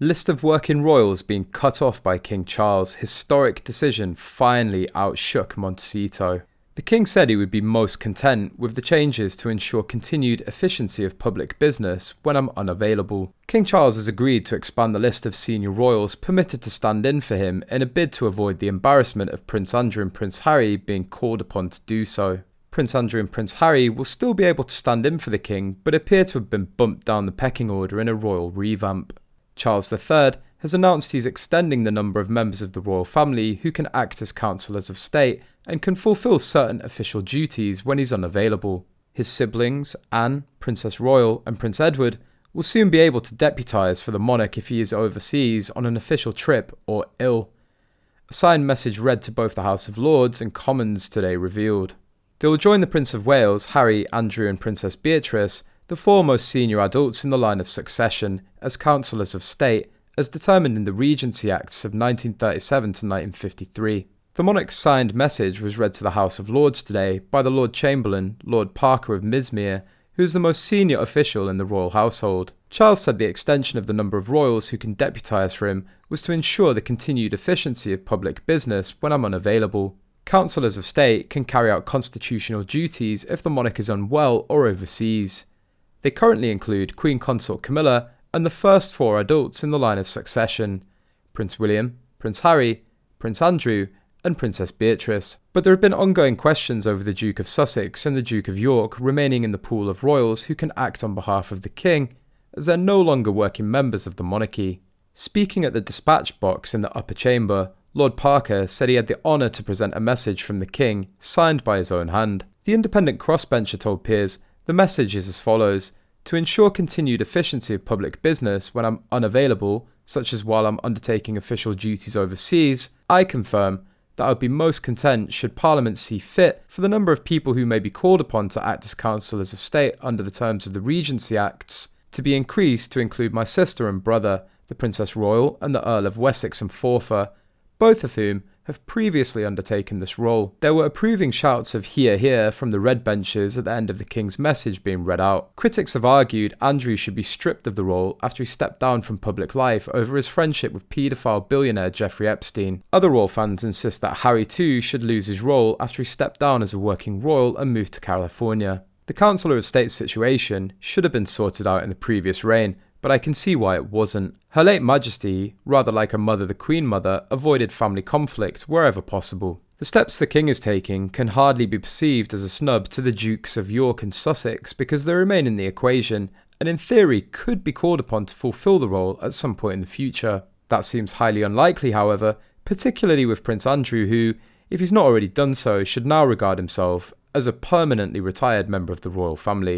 List of working royals being cut off by King Charles' historic decision finally outshook Montecito. The king said he would be most content with the changes to ensure continued efficiency of public business when I'm unavailable. King Charles has agreed to expand the list of senior royals permitted to stand in for him in a bid to avoid the embarrassment of Prince Andrew and Prince Harry being called upon to do so. Prince Andrew and Prince Harry will still be able to stand in for the king, but appear to have been bumped down the pecking order in a royal revamp. Charles III has announced he's extending the number of members of the royal family who can act as counsellors of state and can fulfil certain official duties when he's unavailable. His siblings, Anne, Princess Royal and Prince Edward, will soon be able to deputise for the monarch if he is overseas on an official trip or ill. A signed message read to both the House of Lords and Commons today revealed. They will join the Prince of Wales, Harry, Andrew and Princess Beatrice, the four most senior adults in the line of succession, as counsellors of state, as determined in the Regency Acts of 1937 to 1953. The monarch's signed message was read to the House of Lords today by the Lord Chamberlain, Lord Parker of Mizmere, who is the most senior official in the royal household. Charles said the extension of the number of royals who can deputise for him was to ensure the continued efficiency of public business when I'm unavailable. Counsellors of state can carry out constitutional duties if the monarch is unwell or overseas. They currently include Queen Consort Camilla and the first four adults in the line of succession, Prince William, Prince Harry, Prince Andrew and Princess Beatrice. But there have been ongoing questions over the Duke of Sussex and the Duke of York remaining in the pool of royals who can act on behalf of the king, as they're no longer working members of the monarchy. Speaking at the dispatch box in the upper chamber, Lord Parker said he had the honour to present a message from the king, signed by his own hand. The independent crossbencher told peers, "The message is as follows. To ensure continued efficiency of public business when I'm unavailable, such as while I'm undertaking official duties overseas, I confirm that I would be most content should Parliament see fit for the number of people who may be called upon to act as counsellors of state under the terms of the Regency Acts to be increased to include my sister and brother, the Princess Royal and the Earl of Wessex and Forfar, both of whom have previously undertaken this role." There were approving shouts of "hear, hear" from the red benches at the end of the king's message being read out. Critics have argued Andrew should be stripped of the role after he stepped down from public life over his friendship with paedophile billionaire Jeffrey Epstein. Other royal fans insist that Harry too should lose his role after he stepped down as a working royal and moved to California. The Counsellor of State situation should have been sorted out in the previous reign, but I can see why it wasn't. Her late Majesty, rather like her mother the Queen Mother, avoided family conflict wherever possible. The steps the king is taking can hardly be perceived as a snub to the Dukes of York and Sussex because they remain in the equation and in theory could be called upon to fulfil the role at some point in the future. That seems highly unlikely, however, particularly with Prince Andrew who, if he's not already done so, should now regard himself as a permanently retired member of the royal family.